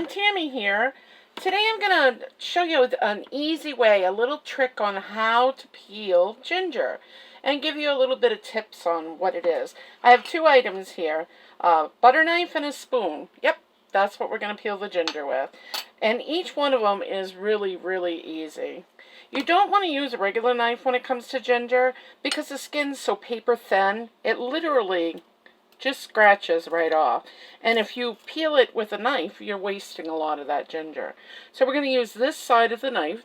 everyone, Tammy here. Today I'm going to show you an easy way, a little trick on how to peel ginger and give you a little bit of tips on what it is. I have two items here, a butter knife and a spoon. Yep, that's what we're going to peel the ginger with. And each one of them is really, really easy. You don't want to use a regular knife when it comes to ginger because the skin's so paper thin, it literally just scratches right off. And if you peel it with a knife, you're wasting a lot of that ginger. So we're going to use this side of the knife,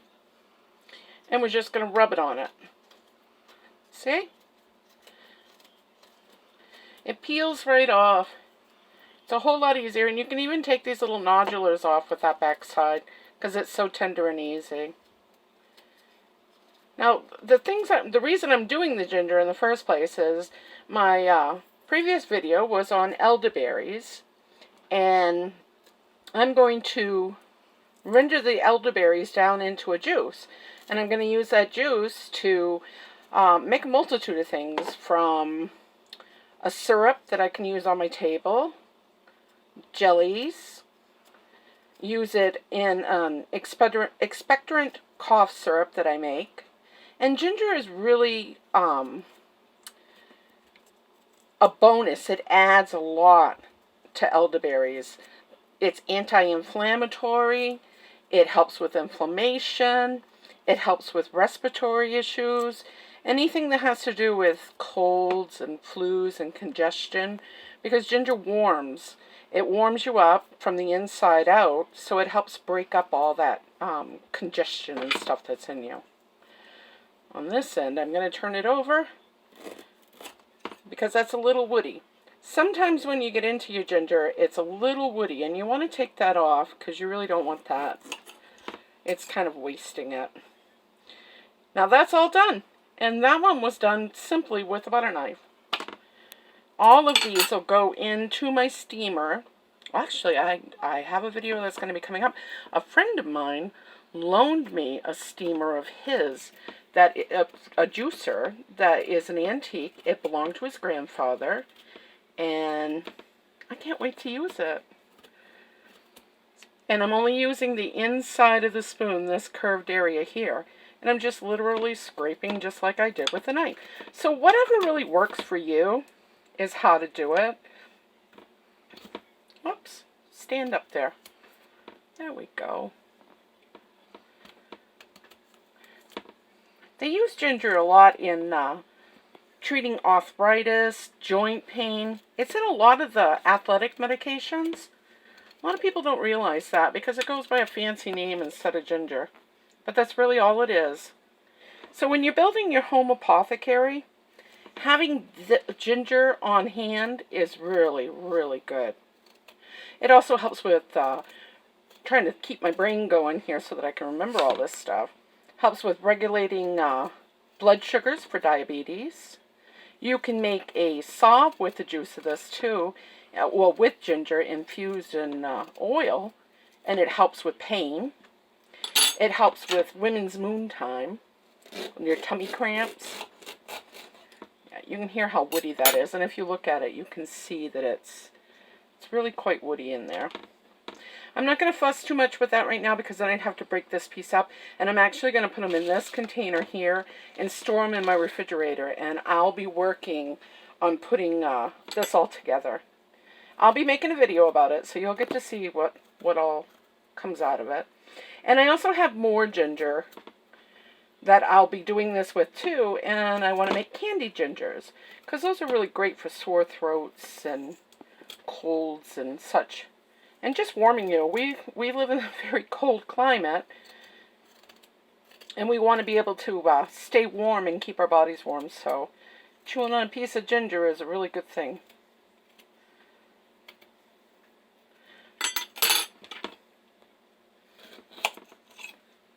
and we're just going to rub it on it. See? It peels right off. It's a whole lot easier, and you can even take these little nodulars off with that back side because it's so tender and easy. Now, the reason I'm doing the ginger in the first place is my previous video was on elderberries, and I'm going to render the elderberries down into a juice, and I'm going to use that juice to make a multitude of things, from a syrup that I can use on my table, jellies, use it in an expectorant cough syrup that I make. And ginger is really a bonus. It adds a lot to elderberries. It's anti-inflammatory. It helps with inflammation. It helps with respiratory issues. Anything that has to do with colds and flus and congestion. Because ginger warms. It warms you up from the inside out. So it helps break up all that congestion and stuff that's in you. On this end, I'm going to turn it over because that's a little woody. Sometimes when you get into your ginger, it's a little woody, and you want to take that off because you really don't want that. It's kind of wasting it. Now that's all done, and that one was done simply with a butter knife. All of these will go into my steamer. Actually, I have a video that's going to be coming up. A friend of mine loaned me a steamer of his, a juicer that is an antique. It belonged to his grandfather, and I can't wait to use it. And I'm only using the inside of the spoon, this curved area here, and I'm just literally scraping just like I did with the knife. So whatever really works for you is how to do it. Whoops, stand up there. There we go. They use ginger a lot in treating arthritis, joint pain. It's in a lot of the athletic medications. A lot of people don't realize that because it goes by a fancy name instead of ginger. But that's really all it is. So when you're building your home apothecary, having the ginger on hand is really, really good. It also helps with trying to keep my brain going here so that I can remember all this stuff. Helps with regulating blood sugars for diabetes. You can make a salve with the juice of this too, well, with ginger infused in oil, and it helps with pain. It helps with women's moon time, your tummy cramps. Yeah, you can hear how woody that is, and if you look at it, you can see that it's really quite woody in there. I'm not going to fuss too much with that right now because then I'd have to break this piece up. And I'm actually going to put them in this container here and store them in my refrigerator. And I'll be working on putting this all together. I'll be making a video about it, so you'll get to see what all comes out of it. And I also have more ginger that I'll be doing this with too. And I want to make candy gingers because those are really great for sore throats and colds and such. And just warming you. We live in a very cold climate, and we want to be able to stay warm and keep our bodies warm. So chewing on a piece of ginger is a really good thing.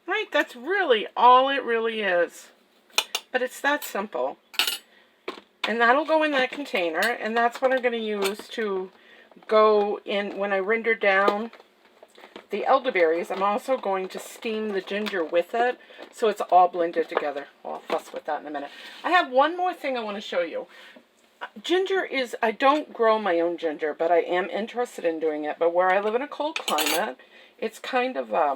Right, that's really all it really is. But it's that simple. And that'll go in that container, and that's what I'm going to use to go in when I render down the elderberries. I'm also going to steam the ginger with it so it's all blended together. Well, I'll fuss with that in a minute. I have one more thing I want to show you. Ginger is, I don't grow my own ginger, but I am interested in doing it. But where I live in a cold climate, it's kind of a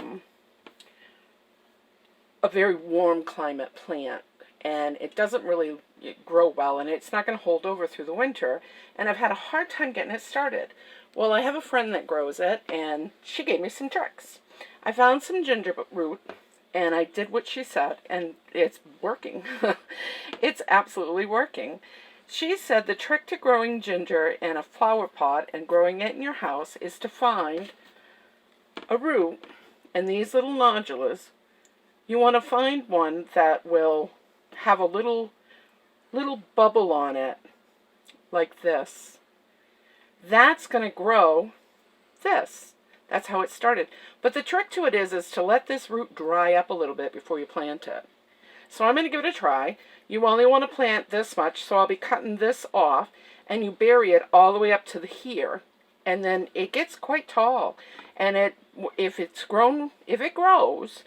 very warm climate plant. And it doesn't really grow well, and it's not going to hold over through the winter. And I've had a hard time getting it started. Well, I have a friend that grows it, and she gave me some tricks. I found some ginger root, and I did what she said, and it's working. It's absolutely working. She said the trick to growing ginger in a flower pot and growing it in your house is to find a root and these little nodules. You want to find one that will have a little bubble on it, like this. That's going to grow this. That's how it started. But the trick to it is to let this root dry up a little bit before you plant it. So I'm going to give it a try. You only want to plant this much, so I'll be cutting this off, and you bury it all the way up to the here, and then it gets quite tall. And if it grows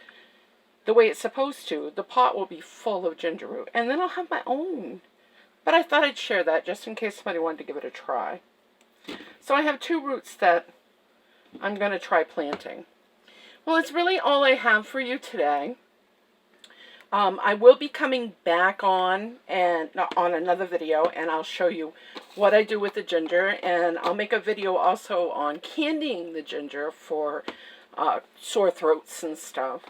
the way it's supposed to, the pot will be full of ginger root, and then I'll have my own. But I thought I'd share that just in case somebody wanted to give it a try. So I have 2 roots that I'm going to try planting. Well, it's really all I have for you today. I will be coming back on another video, and I'll show you what I do with the ginger, and I'll make a video also on candying the ginger for sore throats and stuff,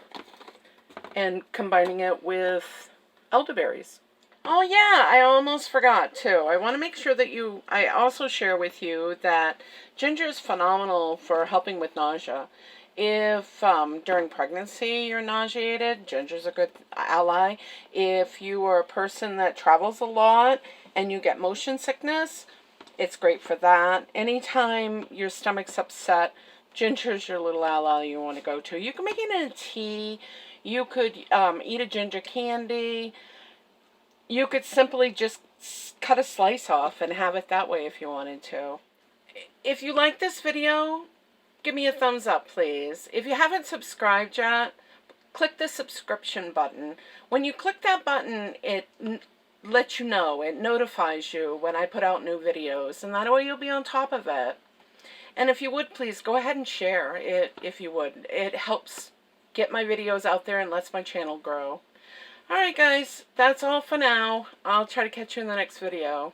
and combining it with elderberries. Oh yeah, I almost forgot too. I want to make sure that I also share with you that ginger is phenomenal for helping with nausea. If during pregnancy you're nauseated, ginger's a good ally. If you are a person that travels a lot and you get motion sickness, it's great for that. Anytime your stomach's upset, ginger's your little ally you want to go to. You can make it in a tea. You could eat a ginger candy. You could simply just cut a slice off and have it that way if you wanted to. If you like this video, give me a thumbs up, please. If you haven't subscribed yet, click the subscription button. When you click that button, it lets you know. It notifies you when I put out new videos, and that way you'll be on top of it. And if you would, please go ahead and share it if you would. It helps get my videos out there and lets my channel grow. Alright guys, that's all for now. I'll try to catch you in the next video.